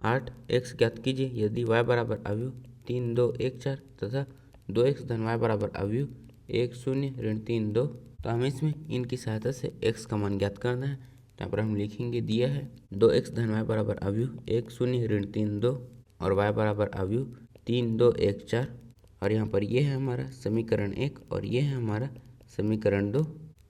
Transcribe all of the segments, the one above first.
8 x ज्ञात कीजिए यदि y बराबर अवयव 3 2 1 4 तथा 2x धन y बराबर अवयव 1 0 ऋण 3 2। तो हमें इसमें इनकी सहायता से x का मान ज्ञात करना है। तो यहाँ पर हम लिखेंगे दिया है 2x धन y बराबर अवयव 1 0 ऋण 3 2 और y बराबर अवयव 3 2 1 4। और यहाँ पर ये है हमारा समीकरण 1 और ये है हमारा समीकरण 2।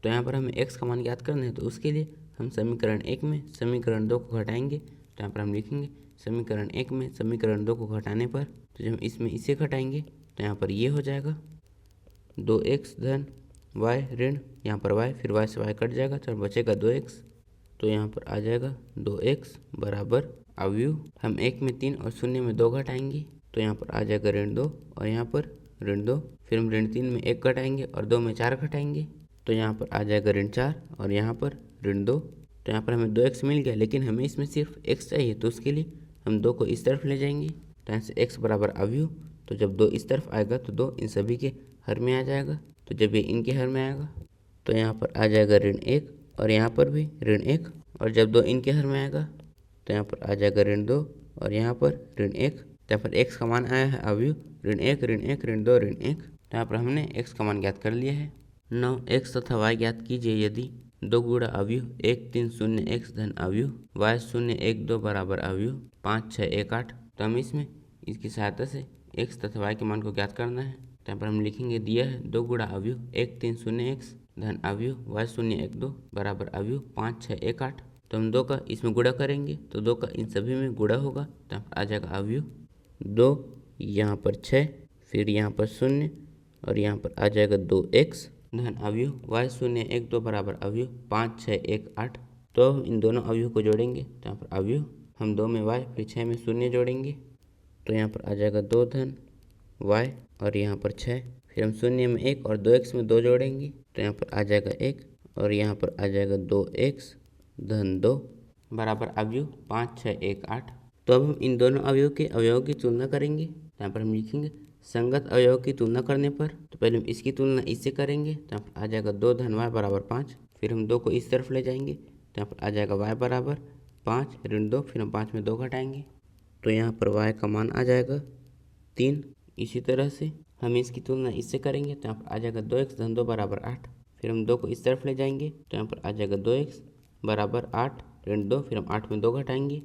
तो यहाँ पर हमें x का मान ज्ञात करना है, तो उसके लिए हम समीकरण 1 में समीकरण 2 को घटाएंगे। तो यहाँ पर हम लिखेंगे समीकरण 1 में समीकरण 2 को घटाने पर, तो जब इसमें इसे घटाएंगे तो यहाँ पर ये हो जाएगा 2x धन y ऋण यहाँ पर y, फिर y से y कट जाएगा तो बचेगा 2x। तो यहाँ पर आ जाएगा 2x बराबर अवयव हम 1 में 3 और 0 में 2 घटाएंगे तो यहाँ पर आ जाएगा ऋण 2 और यहाँ पर ऋण 2, फिर हम ऋण 3 में 1 घटाएंगे और 2 में 4 घटाएंगे तो यहाँ पर आ जाएगा ऋण 4 और यहाँ पर ऋण 2। तो यहाँ पर हमें 2x मिल गया, लेकिन हमें इसमें सिर्फ x चाहिए, तो उसके लिए हम 2 को इस तरफ ले जाएंगे। तो यहाँ से x बराबर अवयव, तो जब 2 इस तरफ आएगा तो 2 इन सभी के हर में आ जाएगा। तो जब ये इनके हर में आएगा तो यहाँ पर आ जाएगा ऋण 1 और यहाँ पर भी ऋण 1, और जब 2 इनके हर में आएगा तो यहाँ पर आ जाएगा ऋण 2 और यहाँ पर ऋण 1। तो यहाँ पर x का मान आया है अवयव ऋण 1 ऋण 1 ऋण 2 ऋण 1। तो यहाँ पर हमने x का मान ज्ञात कर लिया है। 9 x तथा y ज्ञात कीजिए यदि 2 गुणा अवयव 1 3 0 x धन अवयव y 0 1 2 बराबर अवयव 5 6 1 8। तो हम इसमें इसकी सहायता से x तथा y के मान को ज्ञात करना है। तो यहाँ पर हम लिखेंगे दिया है 2 गुणा अवयव 1 3 0 x धन अवयव y 0 1 2 बराबर अवयव 5 6 1 8। तो हम 2 का इसमें गुणा करेंगे तो 2 का इन सभी में गुणा होगा तो यहाँ पर आ जाएगा अवयव 2, यहाँ पर 6, फिर यहाँ पर 0 और यहाँ पर आ जाएगा 2x धन अवयव y 0 1 2 बराबर अवयव 5 6 1 8। तो हम इन दोनों अवयव को जोड़ेंगे तो यहाँ पर अवयव हम 2 में y फिर 6 में 0 जोड़ेंगे तो यहाँ पर आ जाएगा 2 धन y और यहाँ पर 6, फिर हम 0 में 1 और 2x में 2 जोड़ेंगे तो यहाँ पर आ जाएगा 1 और यहाँ पर आ जाएगा 2x धन 2 बराबर अवयव 5 6 1 8। तो अब हम इन दोनों अवयव के अवयवों की तुलना करेंगे। तो यहाँ पर हम लिखेंगे संगत अवयव की तुलना करने पर, तो पहले हम इसकी तुलना इससे करेंगे तो यहाँ पर आ जाएगा 2 धन y बराबर 5, फिर हम 2 को इस तरफ ले जाएंगे तो यहाँ पर आ जाएगा y बराबर 5 ऋण 2, फिर हम 5 में 2 घटाएंगे तो यहाँ पर y का मान आ जाएगा 3। इसी तरह से हम इसकी तुलना इससे करेंगे तो यहाँ पर आ जाएगा 2x धन 2 बराबर 8, फिर हम 2 को इस तरफ ले जाएंगे तो यहाँ पर आ जाएगा 2x बराबर 8 ऋण 2, फिर हम 8 में 2 घटाएंगे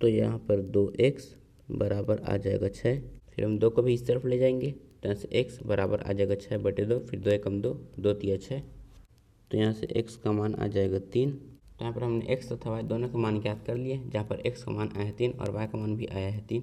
तो यहाँ पर 2x बराबर आ जाएगा 6, फिर हम 2 को भी इस तरफ ले जाएंगे तो यहाँ से x बराबर आ जाएगा 6 बटे 2, फिर 2 एकम 2 2 तिया 6। तो यहाँ से x का मान आ जाएगा 3। तो यहाँ पर हमने x तथा y दोनों का मान ज्ञात कर लिए, जहाँ पर x का मान आया है 3 और y का मान भी आया है 3।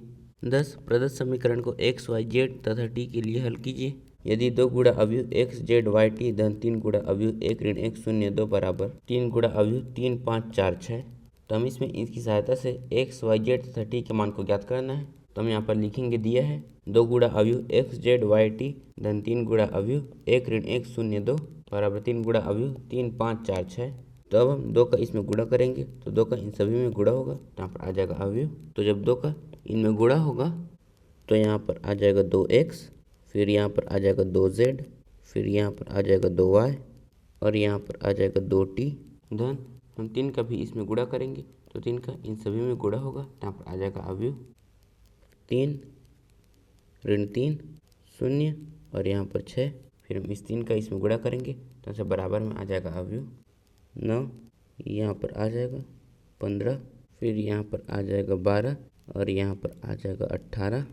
10 प्रदत्त समीकरण को x y z तथा t के लिए हल कीजिए यदि 2 गुणा अवयव x z y t धन 3 गुणा अवयव 1 ऋण 1 0 2 बराबर 3 गुणा अवयव 3 5 4 6। तो हम इसमें इसकी सहायता से x y z तथा t के मान को ज्ञात करना है। तो हम यहाँ पर लिखेंगे दिया है 2 गुणा अवयव x z y t धन 3 गुणा अवयव 1 ऋण 1 0 2 बराबर 3 गुणा अवयव 3 5 4 6। तो अब हम 2 का इसमें गुणा करेंगे तो 2 का इन सभी में गुणा होगा तो यहाँ पर आ जाएगा अवयव। तो जब 2 का इनमें गुणा होगा तो यहाँ पर आ जाएगा 2x, फिर यहाँ पर आ जाएगा 2z, फिर यहाँ पर आ जाएगा 2y और यहाँ पर आ जाएगा 2t धन हम 3 का भी इसमें गुणा करेंगे तो 3 का इन सभी में गुणा होगा तो यहाँ पर आ जाएगा अवयव 3 ऋण 3 0 और यहाँ पर 6, फिर हम इस 3 का इसमें गुणा करेंगे तो ऐसे बराबर में आ जाएगा अवयव 9, यहाँ पर आ जाएगा 15, फिर यहाँ पर आ जाएगा 12 और यहाँ पर आ जाएगा 18।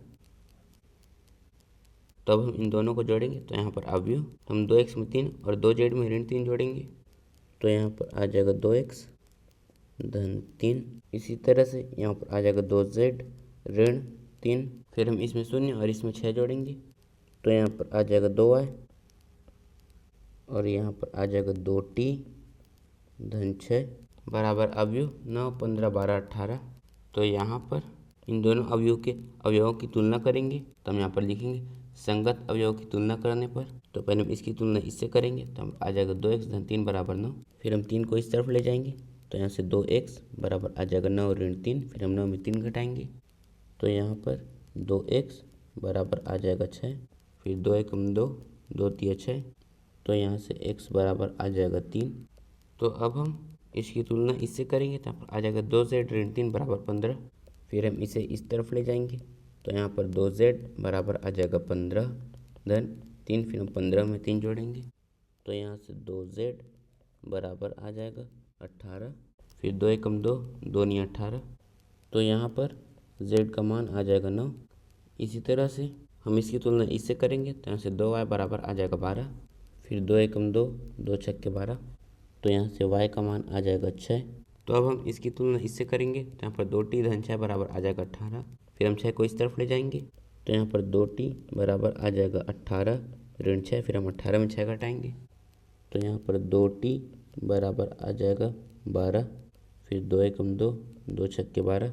तो अब हम इन दोनों को जोड़ेंगे तो यहाँ पर अवयव हम 2x में 3 और 2z में ऋण 3 जोड़ेंगे तो यहाँ पर आ जाएगा 2x धन 3। इसी तरह से यहाँ पर आ जाएगा 2z ऋण 3, फिर हम इसमें 0 और इसमें 6 जोड़ेंगे तो यहाँ पर आ जाएगा 2y और यहाँ पर आ जाएगा 2t धन 6 बराबर अवयव 9 15 12 18। तो यहाँ पर इन दोनों अवयव के अवयवों की तुलना करेंगे तो हम यहाँ पर लिखेंगे संगत अवयवों की तुलना करने पर, तो पहले हम इसकी तुलना इससे करेंगे तो हम आ जाएगा 2x धन 3 बराबर 9, फिर हम 3 को इस तरफ ले जाएंगे तो यहाँ से 2x बराबर आ जाएगा 9 ऋण 3, फिर हम 9 में 3 घटाएंगे तो यहाँ पर 2x बराबर आ जाएगा 6, फिर 2 एकम 2 2 तिया 6। तो यहाँ से x बराबर आ जाएगा 3। तो अब हम इसकी तुलना इससे करेंगे तो यहाँ पर आ जाएगा 2z ऋण 3 बराबर 15। फिर हम इसे इस तरफ ले जाएंगे तो यहाँ पर 2z बराबर आ जाएगा 15 धन 3, फिर हम 15 में 3 जोड़ेंगे तो यहाँ से 2z बराबर आ जाएगा 18। फिर 2 एकम 2, 2 नहीं 18, तो यहाँ पर z का मान आ जाएगा 9। इसी तरह से हम इसकी तुलना इससे करेंगे तो यहाँ से 2y बराबर आ जाएगा 12। फिर 2 एकम 2, 2 छक्के 12, तो यहाँ से y का मान आ जाएगा 6। तो अब हम इसकी तुलना इससे करेंगे तो यहाँ पर 2t धन 6 बराबर आ जाएगा 18। फिर हम 6 को इस तरफ ले जाएंगे तो यहाँ पर 2t बराबर आ जाएगा 18 ऋण 6, फिर हम 18 में 6 घटाएंगे तो यहाँ पर 2t बराबर आ जाएगा 12। फिर 2 एकम 2, 2 छक्के 12,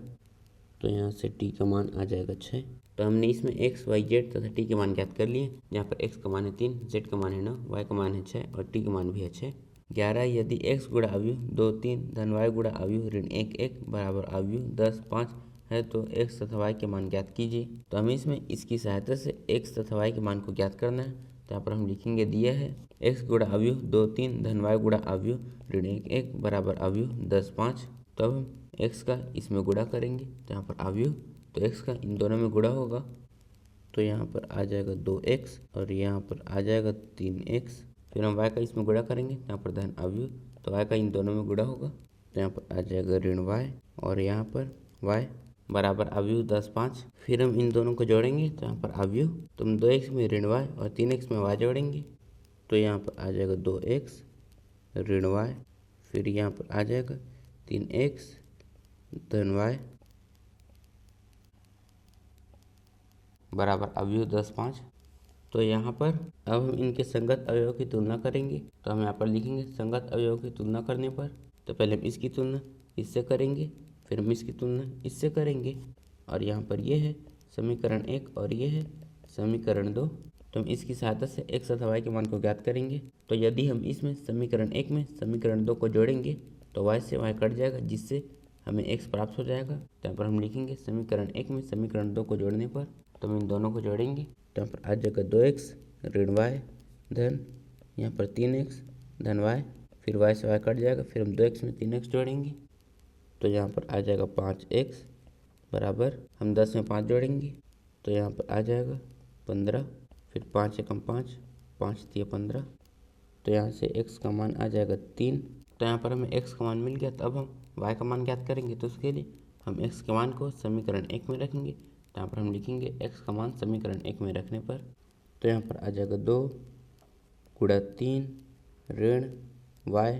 तो यहाँ से t का मान आ जाएगा 6। तो हमने इसमें x, y, z तथा t के मान ज्ञात कर लिए, जहाँ पर x का मान है 3, z का मान है 9, y का मान है 6 और t का मान भी है 6। 11 यदि x गुणा अवयव 2 3 धन y गुणा अवयव ऋण 1 1 बराबर अवयव 10 5 है तो x तथा y के मान ज्ञात कीजिए। तो हमें इसमें इसकी सहायता से x तथा y के मान को ज्ञात करना है। तो यहाँ पर हम लिखेंगे दिया है x गुणा अवयव 2 3 धन y गुणा अवयव ऋण 1 1 बराबर अवयव 10 5। तो अब हम x का इसमें गुणा करेंगे तो यहाँ पर अवयव, तो x का इन दोनों में गुणा होगा तो यहाँ पर आ जाएगा 2x और यहाँ पर आ जाएगा 3x। फिर हम y का इसमें गुणा करेंगे तो यहाँ पर धन अवयव, तो y का इन दोनों में गुणा होगा तो यहाँ पर आ जाएगा ऋण y और यहाँ पर y बराबर अवयव 10 5। फिर हम इन दोनों को जोड़ेंगे तो यहाँ पर अवयव, तो हम 2x में ऋण y और 3x में y जोड़ेंगे तो यहाँ पर आ जाएगा 2x ऋण y, फिर यहाँ पर आ जाएगा 3x धन y बराबर अवयव 10 5। तो यहाँ पर अब हम इनके संगत अवयवों की तुलना करेंगे तो हम यहाँ पर लिखेंगे संगत अवयवों की तुलना करने पर, तो पहले हम इसकी तुलना इससे करेंगे, फिर हम इसकी तुलना इससे करेंगे और यहाँ पर ये है समीकरण 1 और ये है समीकरण 2। तो हम इसकी सहायता से x तथा y के मान को ज्ञात करेंगे। तो यदि हम इसमें समीकरण 1 में समीकरण 2 को जोड़ेंगे तो y से y कट जाएगा जिससे हमें x प्राप्त हो जाएगा। तो यहाँ पर हम लिखेंगे समीकरण 1 में समीकरण 2 को जोड़ने पर, तो हम इन दोनों को जोड़ेंगे तो यहाँ पर आ जाएगा 2x ऋण y धन यहाँ पर 3x धन y, फिर y से y कट जाएगा, फिर हम 2x में 3x जोड़ेंगे तो यहाँ पर आ जाएगा 5x बराबर हम 10 में 5 जोड़ेंगे तो यहाँ पर आ जाएगा 15। फिर 5 एकम 5, 5 तिया 15, तो यहाँ से x का मान आ जाएगा 3। तो यहाँ पर हमें x का मान मिल गया। तो अब हम y का मान ज्ञात करेंगे तो उसके लिए हम x के मान को समीकरण 1 में रखेंगे। तो यहाँ पर हम लिखेंगे x का मान समीकरण 1 में रखने पर, तो यहाँ पर आ जाएगा 2 गुणा 3 ऋण y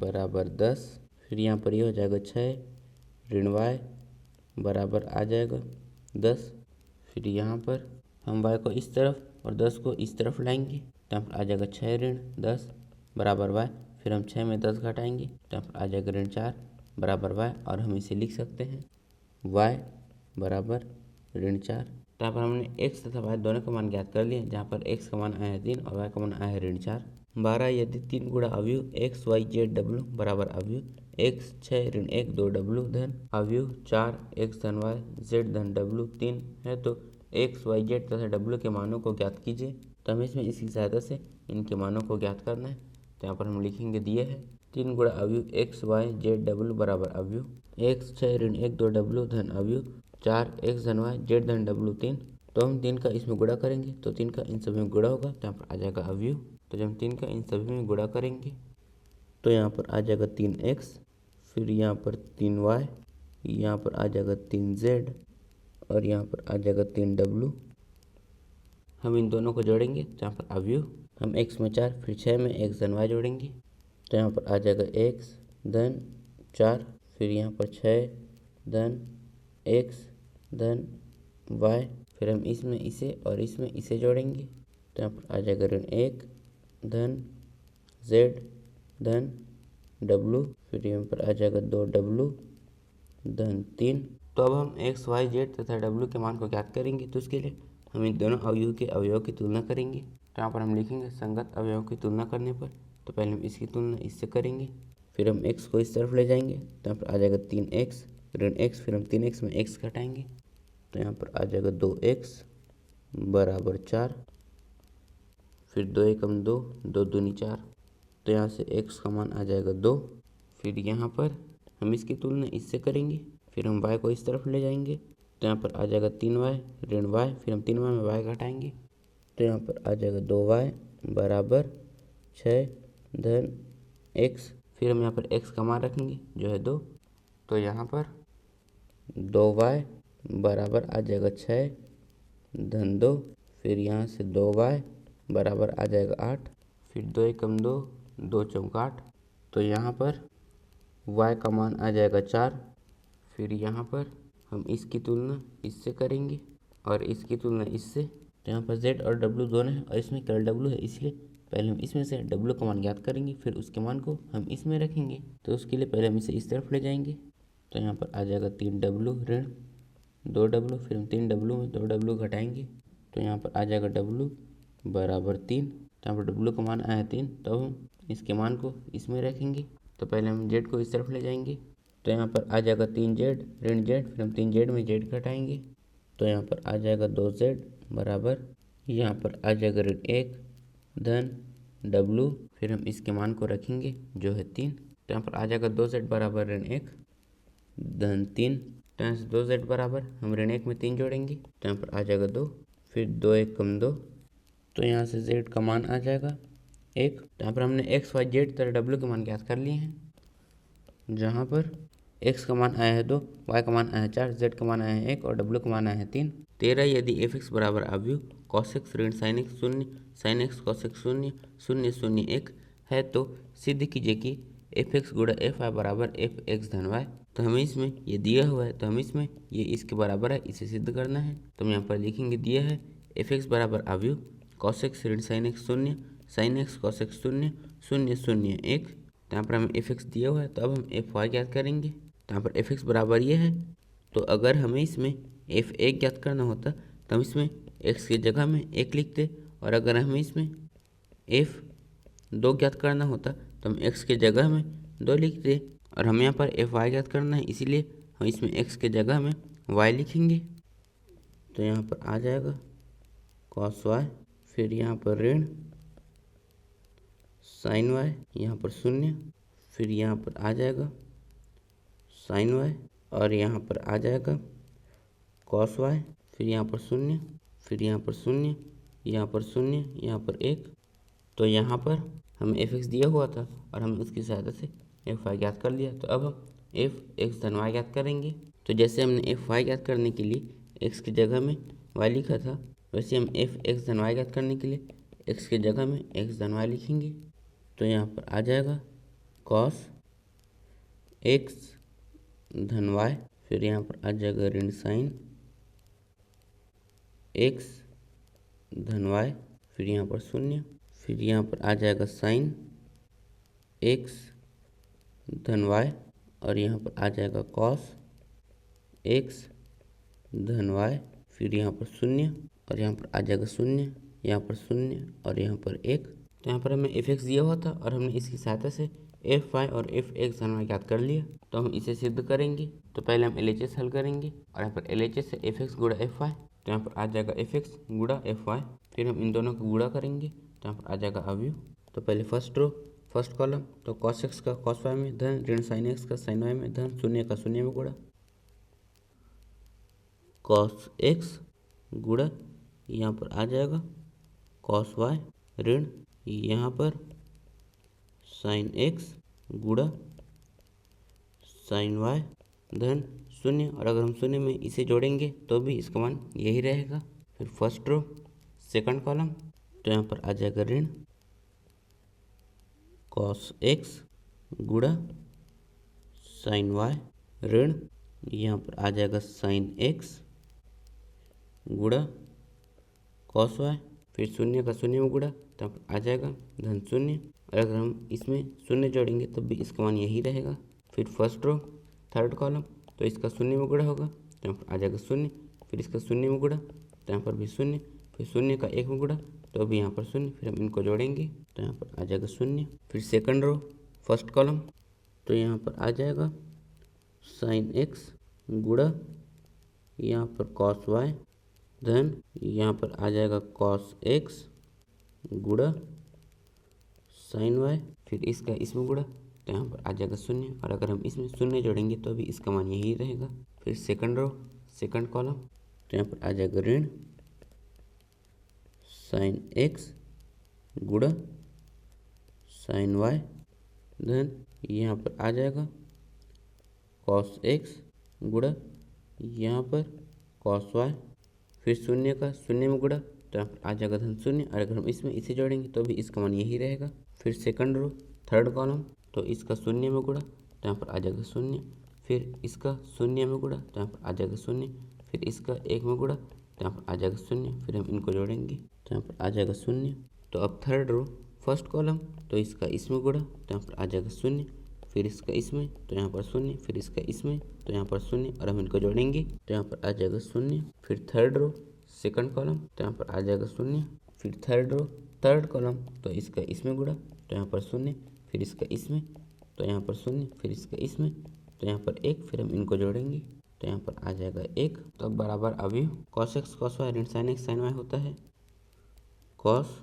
बराबर 10। फिर यहाँ पर ये हो जाएगा 6 ऋण y बराबर आ जाएगा 10। फिर यहाँ पर हम y को इस तरफ और 10 को इस तरफ लाएंगे तो यहाँ पर आ जाएगा 6 ऋण 10 बराबर y। फिर हम 6 में 10 घटाएंगे तो यहाँ पर आ जाएगा ऋण 4 बराबर y और हम इसे लिख सकते हैं y बराबर ऋण 4। तो यहाँ पर हमने x तथा y दोनों का मान ज्ञात कर लिए, जहाँ पर x का मान आया है 3 और y का मान आया है ऋण 4। 12 यदि 3 गुणा अवयव x y z w बराबर अवयव x 6 ऋण 1 2 w धन अवयव 4 x धन y z धन w 3 है तो x y z तथा w के मानों को ज्ञात कीजिए। तो हमें इसमें इसकी सहायता से इनके मानों को ज्ञात करना है। तो यहाँ पर हम लिखेंगे दिए है 3 गुणा अवयव x y z w बराबर अवयव x 6 ऋण 1 2 w धन अवयव 4 x धन y z धन w 3। तो हम 3 का इसमें गुणा करेंगे तो 3 का इन सभी में गुणा होगा तो यहाँ पर आ जाएगा अवयव। तो जब हम 3 का इन सभी में गुणा करेंगे तो यहाँ पर आ जाएगा 3x, फिर यहाँ पर 3y, यहाँ पर आ जाएगा 3z और यहाँ पर आ जाएगा 3w। हम इन दोनों को जोड़ेंगे तो यहाँ पर अवयव, हम x में 4 फिर 6 में x धन y जोड़ेंगे तो यहाँ पर आ जाएगा x धन 4, फिर यहाँ पर 6 धन x धन y, फिर हम इसमें इसे और इसमें इसे जोड़ेंगे तो यहाँ पर आ जाएगा ऋण 1 धन z धन w, फिर यहाँ पर आ जाएगा 2w धन 3। तो अब हम x y z तथा w के मान को ज्ञात करेंगे तो उसके लिए हम इन दोनों अवयवों के अवयवों की तुलना करेंगे। तो यहाँ पर हम लिखेंगे संगत अवयवों की तुलना करने पर, तो पहले हम इसकी तुलना इससे करेंगे, फिर हम x को इस तरफ ले जाएंगे तो यहाँ पर आ जाएगा 3x ऋण x, फिर हम 3x में x घटाएंगे तो यहाँ पर आ जाएगा 2x बराबर 4, फिर 2 एकम 2 2 दूनी 4, तो यहाँ से x का मान आ जाएगा 2। फिर यहाँ पर हम इसकी तुलना इससे करेंगे, फिर हम y को इस तरफ ले जाएंगे तो यहाँ पर आ जाएगा 3y ऋण y, फिर हम 3y में y घटाएंगे तो यहाँ पर आ जाएगा 2y बराबर 6 धन x, फिर हम यहाँ पर x का मान रखेंगे जो है 2, तो यहाँ पर 2y बराबर आ जाएगा 6 धन 2, फिर यहाँ से 2y बराबर आ जाएगा 8, फिर 2 एकम 2, 2 चौका 8, तो यहाँ पर y का मान आ जाएगा 4, फिर यहाँ पर हम इसकी तुलना इससे करेंगे और इसकी तुलना इससे, तो यहाँ पर z और w दोनों है और इसमें केवल w है, इसलिए पहले हम इसमें से w का मान ज्ञात करेंगे, फिर उसके मान को हम इसमें रखेंगे। तो उसके लिए पहले हम इसे इस तरफ ले जाएंगे तो यहाँ पर आ जाएगा 3w ऋण 2w, फिर हम 3w में 2w घटाएंगे तो यहाँ पर आ जाएगा w बराबर 3, तो यहाँ पर w का मान आया 3, तो हम इसके मान को इसमें रखेंगे। तो पहले हम z को इस तरफ ले जाएंगे तो यहाँ पर आ जाएगा 3z ऋण z, फिर हम 3z में z घटाएंगे तो यहाँ पर आ जाएगा 2z बराबर, यहाँ पर आ जाएगा ऋण 1 धन w, फिर हम इसके मान को रखेंगे जो है 3, तो यहाँ पर आ जाएगा 2z बराबर ऋण 1 धन 3, तो यहाँ से 2z बराबर हम ऋण 1 में 3 जोड़ेंगे तो यहाँ पर आ जाएगा 2, फिर 2 एकम 2, तो यहाँ से z का मान आ जाएगा 1, तो यहाँ पर हमने x y z तथा w के मान ज्ञात कर लिए हैं, जहाँ पर x का मान आया है 2, y का मान आया है 4, z का मान आया है 1 और w का मान आया है 3। 13 यदि f(x) बराबर अवयव cos x ऋण sin x 0, sin x cos x 0, 0 0 1 है तो सिद्ध कीजिए कि f(x) गुणा f(y) बराबर f(x) धन y। तो हमें इसमें ये दिया हुआ है तो हम इसमें ये इसके बराबर है, इसे सिद्ध करना है। तो हम यहाँ पर लिखेंगे दिया है f(x) बराबर अवयव cos x ऋण sin x 0, sin x cos x 0, 0 0 1, तो यहाँ पर हमें f(x) दिया हुआ है तो अब हम f(y) ज्ञात करेंगे। तो यहाँ पर f(x) बराबर ये है, तो अगर हमें इसमें f(1) ज्ञात करना होता तो हम इसमें x की जगह में 1 लिखते, और अगर हमें इसमें f(2) ज्ञात करना होता तो हम x की जगह में 2 लिखते, और हमें यहाँ पर f(y) ज्ञात करना है इसीलिए हम इसमें x की जगह में y लिखेंगे। तो यहाँ पर आ जाएगा cos y, फिर यहाँ पर ऋण sin y, यहाँ पर 0, फिर यहाँ पर आ जाएगा sin y, और यहाँ पर आ जाएगा cos y, फिर यहाँ पर 0, फिर यहाँ पर 0, यहाँ पर 0, यहाँ पर 1। तो यहाँ पर हमें f(x) दिया हुआ था और हमने उसकी सहायता से f(y) ज्ञात कर लिया। तो अब हम f(x) धन y ज्ञात करेंगे। तो जैसे हमने f(y) ज्ञात करने के लिए x की जगह में y लिखा था, वैसे हम f(x) धन y ज्ञात करने के लिए x की जगह में x धन y लिखेंगे। तो यहाँ पर आ जाएगा cos x धन y, फिर यहाँ पर आ जाएगा ऋण sin x धन y, फिर यहाँ पर 0, फिर यहाँ पर आ जाएगा sin x धन y, और यहाँ पर आ जाएगा cos x धन y, फिर यहाँ पर 0 और यहाँ पर आ जाएगा 0, यहाँ पर 0 और यहाँ पर 1। तो यहाँ पर हमें f(x) दिया हुआ था और हमने इसकी सहायता से f(y) और f(x) धन y ज्ञात कर लिया। तो हम इसे सिद्ध करेंगे। तो पहले हम LHS हल करेंगे और यहाँ पर LHS से f(x) गुणा f(y), तो यहाँ पर आ जाएगा f(x) गुणा f(y), फिर हम इन दोनों को गुणा करेंगे तो यहाँ पर आ जाएगा अवयव। तो पहले फर्स्ट रो फर्स्ट कॉलम, तो cos x का cos y में धन, ऋण sin x का sin y में धन, 0 का 0 में गुणा, cos x गुणा यहाँ पर आ जाएगा cos y ऋण यहाँ पर sin x गुणा sin y धन 0, और अगर हम 0 में इसे जोड़ेंगे तो भी इसका मान यही रहेगा। फिर फर्स्ट रो सेकंड कॉलम, तो यहाँ पर आ जाएगा ऋण cos x गुणा sin y ऋण यहाँ पर आ जाएगा sin x गुणा cos y, फिर 0 का 0 में गुणा तो यहाँ पर आ जाएगा धन 0, और अगर हम इसमें 0 जोड़ेंगे तब भी इसका मान यही रहेगा। फिर फर्स्ट रो थर्ड कॉलम, तो इसका 0 में गुणा होगा तो यहाँ पर आ जाएगा 0, फिर इसका 0 में गुणा तो यहाँ पर भी 0, फिर 0 का 1 में गुणा तो भी यहाँ पर 0, फिर हम इनको जोड़ेंगे तो यहाँ पर आ जाएगा 0। फिर सेकंड रो फर्स्ट कॉलम, तो यहाँ पर आ जाएगा sin x गुणा यहाँ पर cos y धन यहाँ पर आ जाएगा cos x गुणा sin y, फिर इसका इसमें गुणा तो यहाँ पर आ जाएगा शून्य, और अगर हम इसमें शून्य जोड़ेंगे तो भी इसका मान यही रहेगा। फिर सेकंड रो सेकंड कॉलम, तो यहाँ पर आ जाएगा ऋण साइन एक्स गुणा साइन वाई, धन यहाँ पर आ जाएगा कॉस एक्स गुणा यहाँ पर कॉस वाई, फिर शून्य का शून्य में गुणा, तो यहाँ पर आ जाएगा धन शून्य, और अगर हम इसमें इसे जोड़ेंगे तो भी इसका मान यही रहेगा। फिर सेकंड रो थर्ड कॉलम, तो इसका शून्य में गुणा, तो यहाँ पर आ जाएगा शून्य, फिर इसका शून्य में गुणा, तो यहाँ पर आ जाएगा शून्य, फिर इसका एक में गुणा, तो यहाँ पर आ जाएगा शून्य, फिर हम इनको जोड़ेंगे तो यहाँ पर आ जाएगा शून्य। तो अब थर्ड रो फर्स्ट कॉलम, तो इसका इसमें गुणा, तो यहाँ पर आ जाएगा शून्य, फिर इसका इसमें, तो यहाँ पर शून्य, फिर इसका इसमें, तो यहाँ पर शून्य, और हम इनको जोड़ेंगे तो यहाँ पर आ जाएगा शून्य। फिर थर्ड रो सेकंड कॉलम, तो यहाँ पर आ जाएगा शून्य, फिर थर्ड रो थर्ड कॉलम, तो इसका इसमें गुणा, तो यहाँ पर शून्य, फिर इसका इसमें, तो यहाँ पर शून्य, फिर इसका इसमें, तो यहाँ पर एक, फिर हम इनको जोड़ेंगे तो यहाँ पर आ जाएगा एक। तो अब बराबर अवयव कॉस एक्स कॉस वाई ऋण साइन एक्स साइन वाई होता है कॉस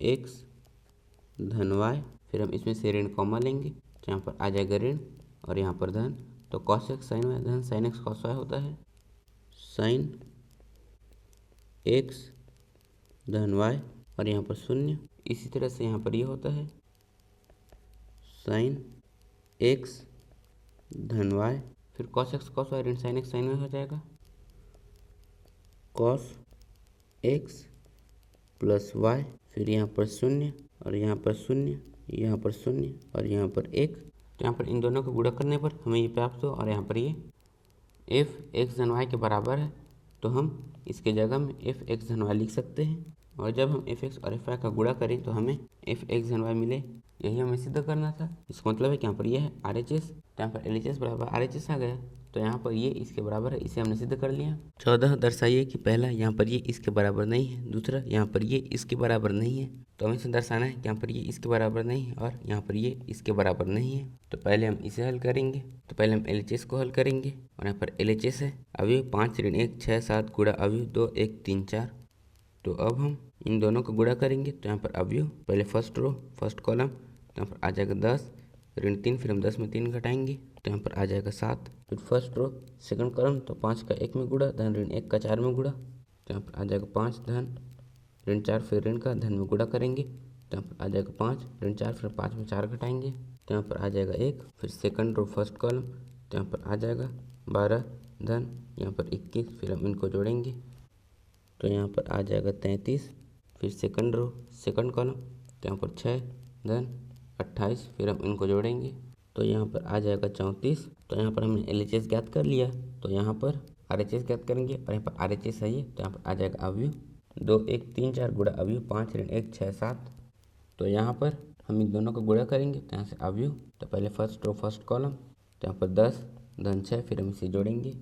एक्स धन वाई, फिर हम इसमें से ऋण कॉमा लेंगे तो यहाँ पर आ जाएगा ऋण और यहाँ पर धन, तो कॉस एक्स साइन वाई धन साइन एक्स कॉस वाई होता है साइन एक्स धन वाई, और यहाँ पर शून्य। इसी तरह से यहाँ पर ये होता है साइन एक्स धन वाई, फिर कॉस एक्स कॉस वाई ऋण साइन एक्स साइन वाई हो जाएगा कॉस एक्स प्लस वाई, फिर यहाँ पर शून्य और यहाँ पर शून्य, यहाँ पर शून्य और यहाँ पर एक, तो यहाँ पर इन दोनों को गुणा करने पर हमें ये प्राप्त हो, और यहाँ पर ये एफ एक्स धन वाई के बराबर है, तो हम इसके जगह में एफ एक्स धन वाई लिख सकते हैं, और जब हम एफ एक्स और एफ वाई का गुणा करें तो हमें एफ एक्स धन वाई मिले, यही हमें सिद्ध करना था। इसका मतलब है कि यहाँ पर ये है आर एच एस, तो यहाँ पर एल एच एस बराबर आर एच एस आ गया, तो यहाँ पर ये इसके बराबर है, इसे हमने सिद्ध कर लिया। 14 दर्शाइए कि पहला यहाँ पर ये इसके बराबर नहीं है, दूसरा यहाँ पर ये इसके बराबर नहीं है, तो हमें इसे दर्शाना है कि यहाँ पर ये इसके बराबर नहीं है और यहाँ पर ये इसके बराबर नहीं है। तो पहले हम इसे हल करेंगे, तो पहले हम LHS को हल करेंगे, और यहाँ पर LHS है अवयव 5 ऋण 1 6 7 गुणा अवयव 2 1 3 4। तो अब हम इन दोनों को गुणा करेंगे, तो यहाँ पर अवयव पहले फर्स्ट रो फर्स्ट कॉलम, तो यहाँ पर आ जाएगा 10 ऋण 3, फिर हम 10 में 3 घटाएंगे तो यहाँ पर आ जाएगा 7। फिर फर्स्ट रो सेकंड कॉलम, तो 5 का 1 में गुणा धन ऋण 1 का 4 में गुणा, तो यहाँ पर आ जाएगा 5 धन ऋण 4, फिर ऋण का धन में गुणा करेंगे तो यहाँ पर आ जाएगा 5 ऋण 4, फिर 5 में 4 घटाएंगे तो यहाँ पर आ जाएगा 1। फिर सेकंड रो फर्स्ट कॉलम, तो यहाँ पर आ जाएगा 12 धन यहाँ पर 21, फिर हम इनको जोड़ेंगे तो यहाँ पर आ जाएगा 33। फिर सेकंड रो सेकंड कॉलम, तो यहाँ पर 6 धन 28, फिर हम इनको जोड़ेंगे तो यहाँ पर आ जाएगा 34। तो यहाँ पर हमने LHS ज्ञात कर लिया, तो यहाँ पर RHS ज्ञात करेंगे, और यहाँ पर RHS है ये, तो यहाँ पर आ जाएगा अवयव 2 1 3 4 गुणा अवयव 5 ऋण 1 6 7। तो यहाँ पर हम इन दोनों को गुणा करेंगे, तो यहाँ से अवयव, तो पहले फर्स्ट रो फर्स्ट कॉलम, तो यहाँ पर 10 धन 6, फिर हम इसे जोड़ेंगे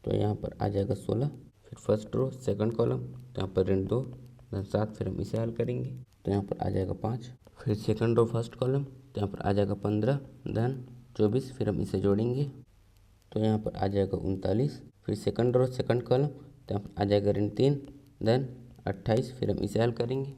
तो यहाँ पर आ जाएगा 16। फिर फर्स्ट रो सेकंड कॉलम, तो यहाँ पर ऋण 2 धन 7, फिर हम इसे हल करेंगे तो यहाँ पर आ जाएगा 5। फिर सेकंड रो फर्स्ट कॉलम, तो यहाँ पर आ जाएगा 15 धन 24, फिर हम इसे जोड़ेंगे तो यहाँ पर आ जाएगा 39। फिर सेकंड रो सेकंड कॉलम, तो यहाँ पर आ जाएगा ऋण 3 धन 28, फिर हम इसे हल करेंगे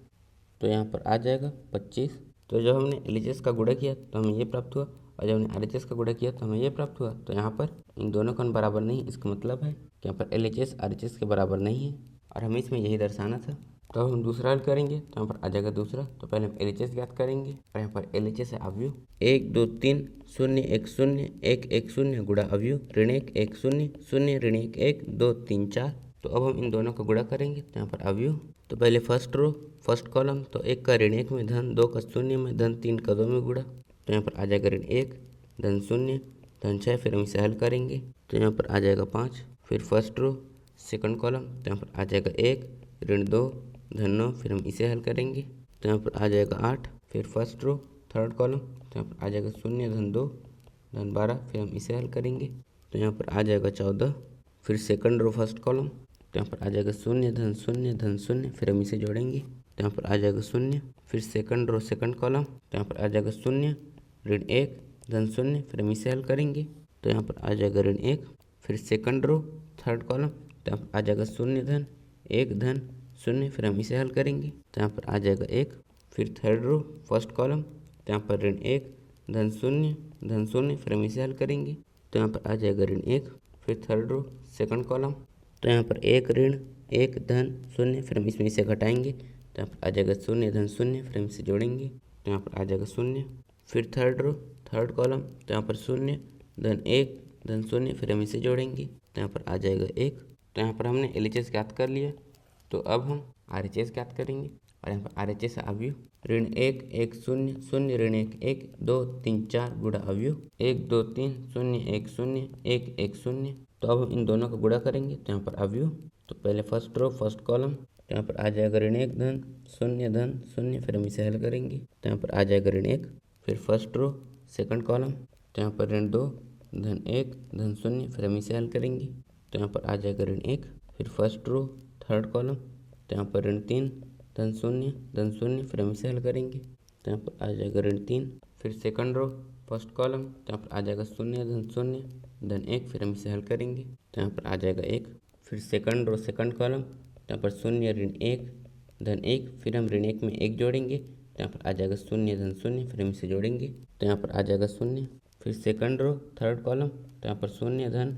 तो यहाँ पर आ जाएगा 25। तो जब हमने LHS का गुणा किया तो हमें ये प्राप्त हुआ, और जब हमने RHS का गुणा किया तो हमें ये प्राप्त हुआ। तो यहाँ पर इन दोनों का बराबर नहीं, इसका मतलब है कि यहाँ पर LHS RHS के बराबर नहीं है, और हमें इसमें यही दर्शाना था। तो अब हम दूसरा हल करेंगे, तो यहाँ पर आ जाएगा दूसरा, तो पहले हम LHS ज्ञात करेंगे, और यहाँ पर LHS है अवयव 1 2 3 0 1 0 1 1 0 गुणा अवयव ऋण 1 1 0 0 ऋण 1 1 2 3 4। तो अब हम इन दोनों का गुणा करेंगे, तो यहाँ पर अवयव, तो पहले फर्स्ट रो फर्स्ट कॉलम, तो 1 का ऋण 1 में धन 2 का 0 में धन 3 का 2 में गुणा, तो यहाँ पर आ जाएगा ऋण 1 धन 0 धन 6, फिर हम इसे हल करेंगे तो यहाँ पर आ जाएगा 5। फिर फर्स्ट रो सेकंड कॉलम, तो यहाँ पर आ जाएगा 1 ऋण 2 धन 9, फिर हम इसे हल करेंगे तो यहाँ पर आ जाएगा 8। फिर फर्स्ट रो थर्ड कॉलम, तो यहाँ पर आ जाएगा 0 धन 2 धन 12, फिर हम इसे हल करेंगे तो यहाँ पर आ जाएगा 14। फिर सेकंड रो फर्स्ट कॉलम, तो यहाँ पर आ जाएगा 0 धन 0 धन 0, फिर हम इसे जोड़ेंगे तो यहाँ पर आ जाएगा 0। फिर सेकंड रो सेकंड कॉलम, तो यहाँ पर आ जाएगा 0 ऋण 1 धन 0, फिर हम इसे हल करेंगे तो यहाँ पर आ जाएगा ऋण 1। फिर सेकंड रो थर्ड कॉलम, तो यहाँ पर आ जाएगा 0 धन 1 धन 0, फिर हम इसे हल करेंगे तो यहाँ पर आ जाएगा 1। फिर थर्ड रो फर्स्ट कॉलम, तो यहाँ पर ऋण 1 धन शून्य, फिर हम इसे हल करेंगे तो यहाँ पर आ जाएगा ऋण 1। फिर थर्ड रो सेकंड कॉलम, तो यहाँ पर 1 ऋण 1 धन 0, फिर हम इसमें इसे घटाएंगे तो यहाँ पर आ जाएगा 0 धन 0, फिर हम इसे जोड़ेंगे तो यहाँ पर आ जाएगा 0। फिर थर्ड रो थर्ड कॉलम, तो यहाँ पर 0 धन 1 धन 0, फिर हम इसे जोड़ेंगे तो यहाँ पर आ जाएगा 1। तो यहाँ पर हमने LHS ज्ञात कर लिया, तो अब हम RHS ज्ञात करेंगे। और यहाँ पर RHS अवयव ऋण 1 1 0 0 ऋण 1 1 2 3 4 गुणा अवयव 1 2 3 0 1 0 1 1 0। तो अब हम इन दोनों का गुणा करेंगे तो यहाँ पर अवयव, तो पहले फर्स्ट रो फर्स्ट कॉलम, तो यहाँ पर आ जाएगा ऋण 1 धन 0, फिर हम इसे हल करेंगे तो यहाँ पर आ जाएगा ऋण 1। फिर फर्स्ट रो सेकंड कॉलम, तो यहाँ पर ऋण 2 धन 1 धन 0, फिर हम इसे हल करेंगे तो यहाँ पर आ जाएगा ऋण 1। फिर फर्स्ट रो थर्ड कॉलम, तो यहाँ पर ऋण 3 धन 0, फिर हम इसे हल करेंगे तो यहाँ पर आ जाएगा ऋण 3। फिर सेकंड रो फर्स्ट कॉलम, तो यहाँ पर आ जाएगा 0 धन 1, फिर हम इसे हल करेंगे तो यहाँ पर आ जाएगा 1। फिर सेकंड रो सेकंड कॉलम, तो यहाँ पर 0 ऋण 1 धन 1, फिर हम ऋण 1 में 1 जोड़ेंगे तो यहाँ पर आ जाएगा 0 धन 0, फिर हम इसे जोड़ेंगे तो यहाँ पर आ जाएगा 0। फिर सेकंड रो थर्ड कॉलम, तो यहाँ पर 0 धन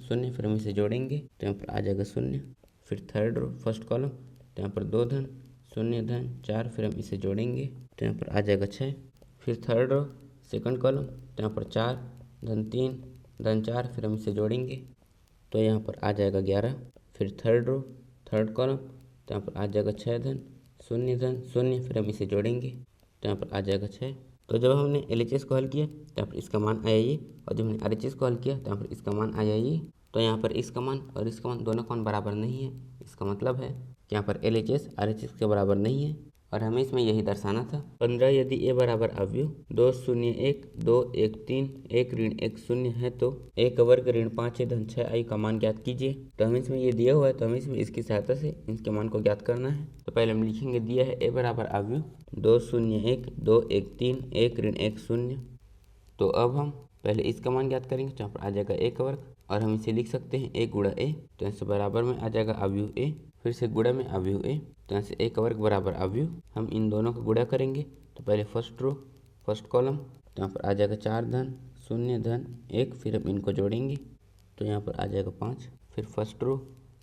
0, फिर हम इसे जोड़ेंगे तो यहाँ पर आ जाएगा 0। फिर थर्ड रो फर्स्ट कॉलम, तो यहाँ पर 2 धन 0 धन 4, फिर हम इसे जोड़ेंगे तो यहाँ पर आ जाएगा 6। फिर थर्ड रो सेकंड कॉलम, तो यहाँ पर 4 धन 3 धन 4, फिर हम इसे जोड़ेंगे तो यहाँ पर आ जाएगा 11। फिर थर्ड रो थर्ड कॉलम, तो यहाँ पर आ जाएगा 6 धन 0, फिर हम इसे जोड़ेंगे तो यहाँ पर आ जाएगा 6। तो जब हमने LHS को हल किया तो यहाँ पर इसका मान आया ये, और जब हमने RHS को हल किया तो यहाँ पर इसका मान आया ये। तो यहाँ पर इसका मान और इसका मान दोनों का मान बराबर नहीं है, इसका मतलब है कि यहाँ पर LHS RHS के बराबर नहीं है, और हमें इसमें यही दर्शाना था। 15 यदि A बराबर अवयव 2 0 1 2 1 3 1 ऋण 1 0 है तो A का वर्ग ऋण 5 धन 6 I का मान ज्ञात कीजिए। तो हमें इसमें ये दिया हुआ है, तो हमें इसमें इसकी सहायता से इसके मान को ज्ञात करना है। तो पहले हम लिखेंगे, दिया है A बराबर अवयव 2 0 1 2 1 3 1 ऋण 1 0। तो अब हम पहले इसका मान ज्ञात करेंगे, तो यहाँ पर आ जाएगा A का वर्ग, और हम इसे लिख सकते हैं A गुणा A, तो यहाँ से बराबर में आ जाएगा अवयव A, फिर से गुणा में अवयव A, तो यहाँ से A का वर्ग बराबर अवयव। हम इन दोनों का गुणा करेंगे तो पहले फर्स्ट रो फर्स्ट कॉलम, तो यहाँ पर आ जाएगा 4 धन 0 धन 1, फिर हम इनको जोड़ेंगे तो यहाँ पर आ जाएगा 5। फिर फर्स्ट रो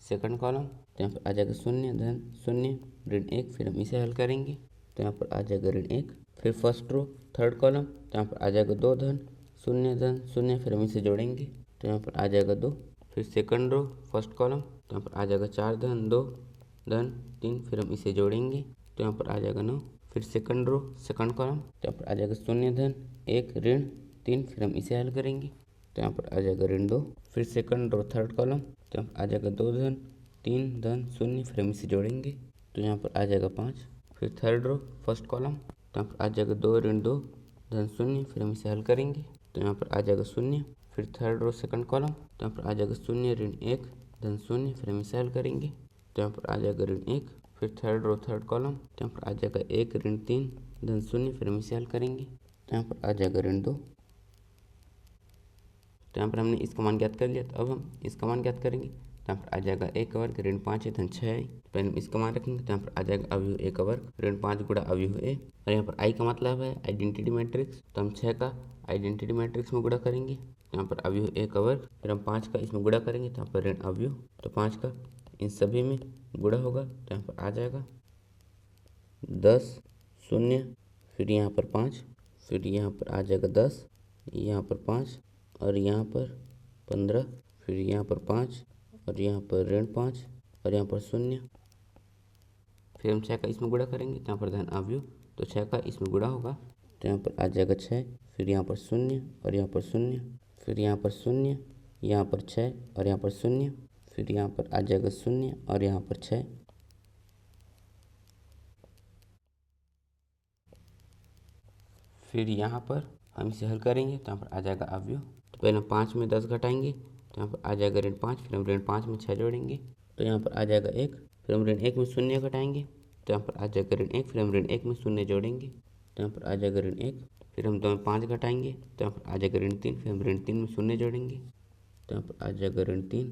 सेकंड कॉलम, तो यहाँ पर आ जाएगा 0 धन 0 ऋण 1, फिर हम इसे हल करेंगे तो यहाँ पर आ जाएगा ऋण 1। फिर फर्स्ट रो थर्ड कॉलम, तो यहाँ पर आ जाएगा 2 धन 0, फिर हम इसे जोड़ेंगे तो यहाँ पर आ जाएगा 2। फिर सेकंड रो फर्स्ट कॉलम, तो यहाँ पर आ जाएगा 4 धन 2 धन 3, फिर हम इसे जोड़ेंगे तो यहाँ पर आ जाएगा 9। फिर सेकंड रो सेकंड कॉलम, तो यहाँ पर आ जाएगा 0 धन 1 ऋण 3, फिर हम इसे हल करेंगे तो यहाँ पर आ जाएगा ऋण 2। फिर सेकंड रो थर्ड कॉलम, तो यहाँ पर आ जाएगा 2 धन 3 धन 0, फिर हम इसे जोड़ेंगे तो यहाँ पर आ जाएगा 5। फिर थर्ड रो फर्स्ट कॉलम, तो यहाँ पर आ जाएगा 2 ऋण 2 धन 0, फिर हम इसे हल करेंगे तो यहाँ पर आ जाएगा 0। फिर थर्ड रो सेकंड कॉलम, तो यहाँ पर आ जाएगा 0 ऋण 1 धन 0, फिर हम इसे हल करेंगे तो यहाँ पर आ जाएगा ऋण 1। फिर थर्ड रो थर्ड कॉलम, तो यहाँ पर आ जाएगा 1 ऋण 3 धन 0, फिर हम इसे हल करेंगे तो यहाँ पर आ जाएगा ऋण 2। तो यहाँ पर हमने इसका मान ज्ञात कर लिया, तो अब हम इसका मान ज्ञात करेंगे तो यहाँ पर आ जाएगा A का वर्ग ऋण 5 धन 6 I। पहले हम इसका मान रखेंगे तो यहाँ पर आ जाएगा अवयव A का वर्ग ऋण 5 गुणा अवयव A, और यहाँ पर I का मतलब है आइडेंटिटी मैट्रिक्स, तो हम 6 का आइडेंटिटी मैट्रिक्स में गुणा करेंगे तो यहाँ पर अवयव A का वर्ग, फिर हम 5 का इसमें गुणा करेंगे तो यहाँ पर ऋण अवयव, तो 5 का इन सभी में गुणा होगा तो यहाँ पर आ जाएगा 10 0, फिर यहाँ पर 5, फिर यहाँ पर आ जाएगा 10, यहाँ पर 5 और यहाँ पर 15, फिर यहाँ पर 5 और यहाँ पर ऋण 5 और यहाँ पर 0। फिर हम 6 का इसमें गुणा करेंगे तो यहाँ पर धन अवयव, तो 6 का इसमें गुणा होगा तो यहाँ पर आ जाएगा 6, फिर यहाँ पर 0 और यहाँ पर 0, फिर यहाँ पर 0, यहाँ पर 6 और यहाँ पर 0, फिर यहाँ पर आ जाएगा 0 और यहाँ पर 6। फिर यहाँ पर हम इसे हल करेंगे तो यहाँ पर आ जाएगा अवयव, तो पहले हम 5 में 10 घटाएंगे तो यहाँ पर आ जाएगा ऋण 5, फिर हम ऋण 5 में 6 जोड़ेंगे तो यहाँ पर आ जाएगा 1, फिर हम ऋण 1 में 0 घटाएंगे तो यहाँ पर आ जाएगा ऋण 1, फिर हम ऋण 1 में 0 जोड़ेंगे तो यहाँ पर आ जाएगा ऋण 1, फिर हम 2 में 5 घटाएंगे तो यहाँ पर आ जाएगा ऋण 3, फिर हम ऋण 3 में 0 जोड़ेंगे तो यहाँ पर आ जाएगा ऋण 3,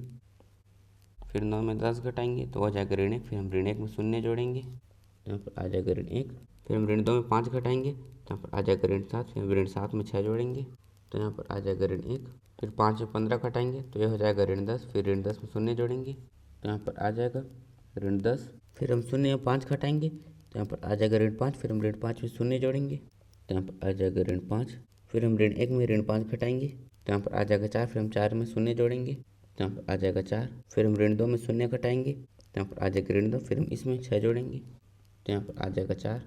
फिर 9 में 10 घटाएंगे तो आ जाएगा ऋण 1, फिर हम ऋण 1 में 0 जोड़ेंगे तो यहाँ पर आ जाएगा ऋण 1। फिर हम ऋण 2 में 5 घटाएंगे तो यहाँ पर आ जाएगा ऋण 7। फिर हम ऋण 7 में 6 जोड़ेंगे तो यहाँ पर आ जाएगा ऋण 1। फिर 5 में 15 घटाएंगे तो ये हो जाएगा ऋण 10। फिर ऋण 10 में शून्य जोड़ेंगे तो यहाँ पर आ जाएगा ऋण 10। फिर हम शून्य में 5 घटाएंगे तो यहाँ पर आ जाएगा ऋण 5। फिर हम ऋण 5 में शून्य जोड़ेंगे तो यहाँ पर आ जाएगा ऋण 5। फिर हम ऋण 1 में ऋण 5 घटाएंगे तो यहाँ पर आ जाएगा 4। फिर हम 4 में शून्य जोड़ेंगे तो यहाँ पर आ जाएगा 4। फिर हम ऋण 2 में शून्य घटाएंगे तो यहाँ पर आ जाएगा ऋण 2। फिर हम इसमें 6 जोड़ेंगे तो यहाँ पर आ जाएगा 4।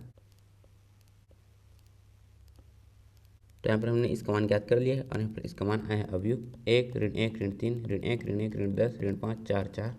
तो यहाँ पर हमने इसका मान ज्ञात कर लिया है और यहाँ पर इसका मान आया है अवयव 1 ऋण 1 ऋण 3 ऋण 1 ऋण 1 ऋण 10 ऋण 5 4 4।